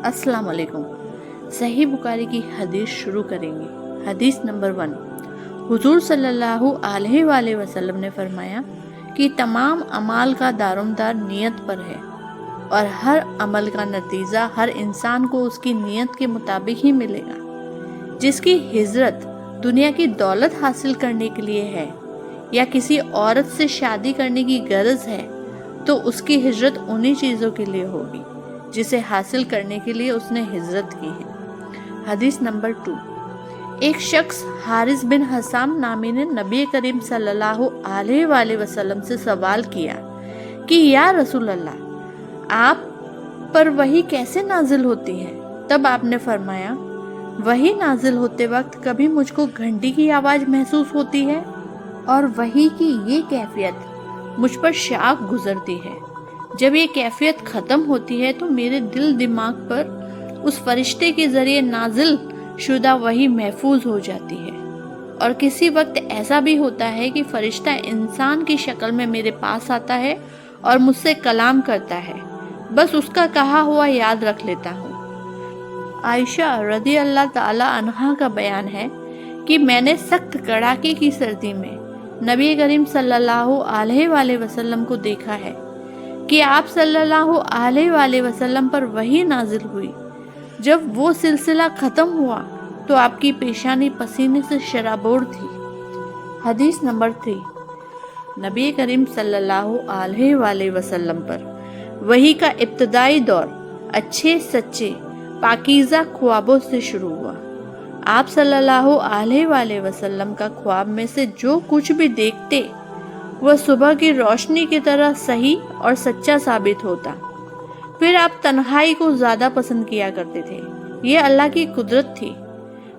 अस्सलाम वालेकुम। सही बुखारी की हदीस शुरू करेंगे। हदीस नंबर 1। हुजूर सल्लल्लाहु अलैहि वसल्लम ने फरमाया कि तमाम अमाल का दारोमदार नियत पर है और हर अमल का नतीजा हर इंसान को उसकी नियत के मुताबिक ही मिलेगा। जिसकी हिजरत दुनिया की दौलत हासिल करने के लिए है या किसी औरत से शादी करने की गरज है तो उसकी हिजरत उन्हीं चीज़ों के लिए होगी जिसे हासिल करने के लिए उसने हिजरत की है। हदीस नंबर 2। एक शख्स हारिस बिन हसाम नामी ने नबी करीम सल्लल्लाहु अलैहि वसल्लम से सवाल किया कि या रसूल अल्लाह, आप पर वही कैसे नाजिल होती है? तब आपने फरमाया, वही नाजिल होते वक्त कभी मुझको घंटी की आवाज़ महसूस होती है और वही की ये कैफियत मुझ पर शाख गुजरती है। जब ये कैफियत ख़त्म होती है तो मेरे दिल दिमाग पर उस फरिश्ते के ज़रिए नाजिल शुदा वही महफूज हो जाती है। और किसी वक्त ऐसा भी होता है कि फरिश्ता इंसान की शक्ल में मेरे पास आता है और मुझसे कलाम करता है, बस उसका कहा हुआ याद रख लेता हूँ। आयशा रज़ी अल्लाह ताला अन्हा का बयान है कि मैंने सख्त कड़ाके की सर्दी में नबी करीम सल्लल्लाहु अलैहि वसल्लम को देखा है कि आप सल्लल्लाहु अलैहि वसल्लम पर वही नाजिल हुई। जब वो सिलसिला ख़त्म हुआ तो आपकी पेशानी पसीने से शराबोर थी। हदीस नंबर 3। नबी करीम सल्लल्लाहु अलैहि वसल्लम पर वही का इब्तदाई दौर अच्छे सच्चे पाकीज़ा ख्वाबों से शुरू हुआ। आप सल्लल्लाहु अलैहि वसल्लम का ख्वाब में से जो कुछ भी देखते वह सुबह की रोशनी की तरह सही और सच्चा साबित होता। फिर आप तन्हाई को ज़्यादा पसंद किया करते थे, ये अल्लाह की कुदरत थी।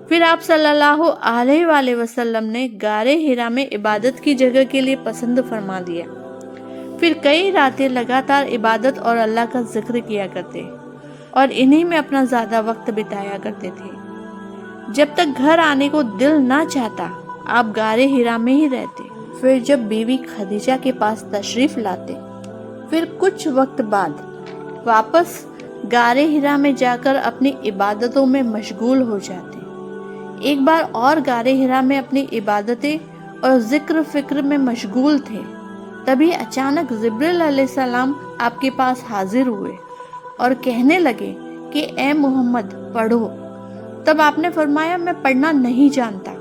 फिर आप सल्लल्लाहु अलैहि वसल्लम ने गारे हिरा में इबादत की जगह के लिए पसंद फरमा दिया। फिर कई रातें लगातार इबादत और अल्लाह का जिक्र किया करते और इन्हीं में अपना ज़्यादा वक्त बिताया करते थे। जब तक घर आने को दिल ना चाहता आप गारे हिरा में ही रहते। फिर जब बीवी खदीजा के पास तशरीफ लाते, फिर कुछ वक्त बाद वापस गारे हिरा में जाकर अपनी इबादतों में मशगूल हो जाते। एक बार और गारे हिरा में अपनी इबादतें और जिक्र फिक्र में मशगूल थे, तभी अचानक जिब्रील अलैहिस्सलाम आपके पास हाजिर हुए और कहने लगे कि ए मोहम्मद पढ़ो। तब आपने फरमाया, मैं पढ़ना नहीं जानता।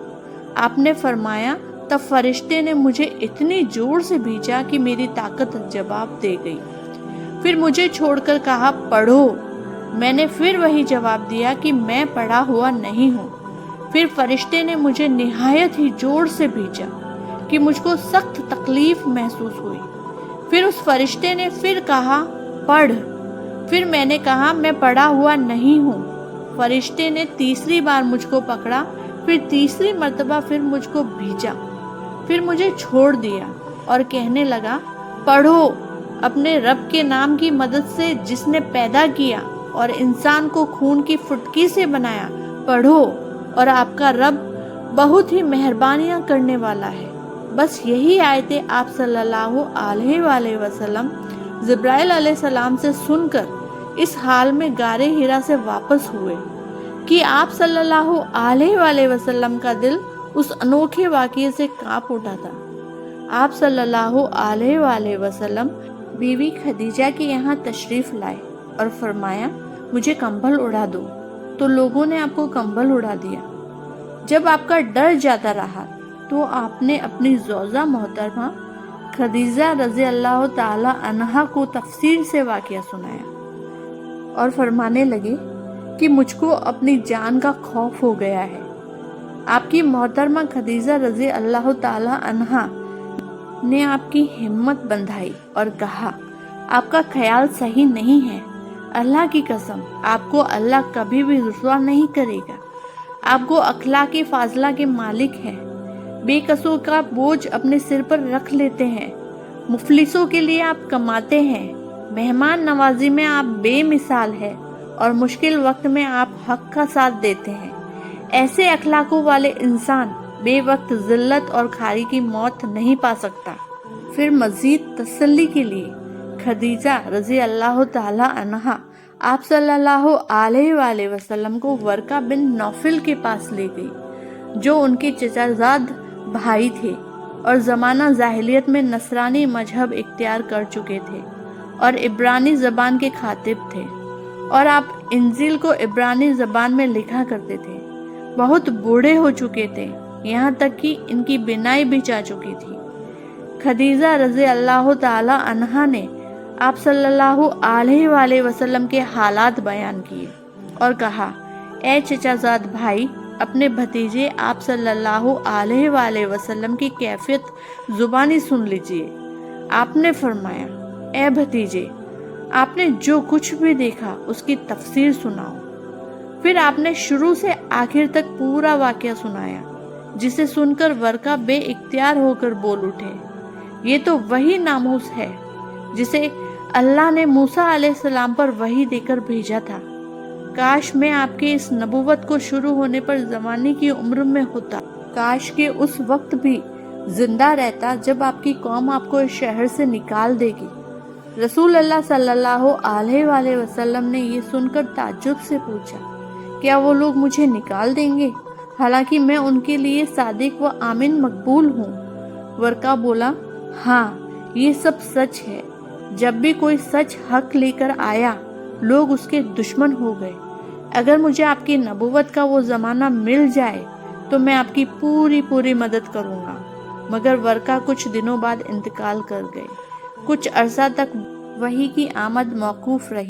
आपने फरमाया, तब फरिश्ते ने मुझे इतनी जोर से भींचा कि मेरी ताकत जवाब दे गई। फिर मुझे छोड़कर कहा, पढ़ो। मैंने फिर वही जवाब दिया कि मैं पढ़ा हुआ नहीं हूँ। फिर फरिश्ते ने मुझे निहायत ही जोर से भींचा कि मुझको सख्त तकलीफ महसूस हुई। फिर उस फरिश्ते ने फिर कहा, पढ़। फिर मैंने कहा, मैं पढ़ा हुआ नहीं हूँ। फरिश्ते ने तीसरी बार मुझको पकड़ा, फिर तीसरी मर्तबा फिर मुझको भींचा, फिर मुझे छोड़ दिया और कहने लगा, पढ़ो। अपने रब के नाम की मदद से जिसने पैदा किया और इंसान को खून की फुटकी से बनाया, पढ़ो, और आपका रब बहुत ही मेहरबानियां करने वाला है। बस यही आयतें आप सल्लल्लाहु अलैहि वसल्लम जिब्राइल अलैहिस्सलाम से सुनकर इस हाल में गारे हिरा से वापस हुए कि आप सल्लल्लाहु अलैहि वसल्लम का दिल उस अनोखे वाक़ये से कांप उठा था। आप सल्लल्लाहु अलैहि वसल्लम बीवी खदीजा के यहाँ तशरीफ़ लाए और फरमाया, मुझे कंबल उड़ा दो, तो लोगों ने आपको कंबल उड़ा दिया। जब आपका डर जाता रहा तो आपने अपनी ज़ौजा मोहतरमा खदीजा रज़ी अल्लाह ताला अन्हा को तफसीर से वाक़या सुनाया और फरमाने लगे कि मुझको अपनी जान का खौफ हो गया है। आपकी मोहतरमा खदीजा रज़ी अल्लाह ताला अन्हा ने आपकी हिम्मत बंधाई और कहा, आपका ख्याल सही नहीं है। अल्लाह की कसम, आपको अल्लाह कभी भी रुसवा नहीं करेगा। आपको अखलाक़ फाजला के मालिक हैं। बेकसों का बोझ अपने सिर पर रख लेते हैं। मुफलिसों के लिए आप कमाते हैं। मेहमान नवाजी में आप बेमिसाल हैं और मुश्किल वक्त में आप हक का साथ देते हैं। ऐसे अखलाकों वाले इंसान बेवक्त जिल्लत और खारी की मौत नहीं पा सकता। फिर मज़ीद तसल्ली के लिए खदीजा रज़ी अल्लाह ताला अन्हा آپ صلی اللہ علیہ وآلہ وسلم کو ورقہ بن نوفل کے پاس لے گئی، جو ان کے چچا زاد بھائی تھے اور زمانہ جاہلیت میں نصرانی مذہب اختیار کر چکے تھے اور عبرانی زبان کے خاطب تھے، اور آپ انجیل کو عبرانی زبان میں لکھا کرتے تھے۔ بہت بوڑھے ہو چکے تھے، یہاں تک کہ ان کی بینائی بھی جا چکی تھی۔ خدیجہ رضی اللہ تعالی عنہا نے آپ صلی اللہ علیہ وآلہ وسلم کے حالات بیان کیے اور کہا، اے چچا زاد بھائی، اپنے بھتیجے آپ صلی اللہ علیہ وآلہ وسلم کی کیفیت زبانی سن لیجئے۔ آپ نے فرمایا، اے بھتیجے، آپ نے جو کچھ بھی دیکھا اس کی تفسیر سناؤ۔ پھر آپ نے شروع سے آخر تک پورا واقعہ سنایا، جسے سن کر ورقہ بے اختیار ہو کر بول اٹھے، یہ تو وہی ناموس ہے جسے اللہ نے موسیٰ علیہ السلام پر وحی دے کر بھیجا تھا۔ کاش میں آپ کے اس نبوت کو شروع ہونے پر زمانے کی عمر میں ہوتا، کاش کہ اس وقت بھی زندہ رہتا جب آپ کی قوم آپ کو اس شہر سے نکال دے گی۔ رسول اللہ صلی اللہ علیہ وآلہ وسلم نے یہ سن کر تعجب سے پوچھا، کیا وہ لوگ مجھے نکال دیں گے حالانکہ میں ان کے لیے صادق و آمین مقبول ہوں؟ ورقہ بولا، ہاں یہ سب سچ ہے۔ جب بھی کوئی سچ حق لے کر آیا لوگ اس کے دشمن ہو گئے۔ اگر مجھے آپ کی نبوت کا وہ زمانہ مل جائے تو میں آپ کی پوری مدد کروں گا۔ مگر ورقہ کچھ دنوں بعد انتقال کر گئے۔ کچھ عرصہ تک وحی کی آمد موقوف رہی۔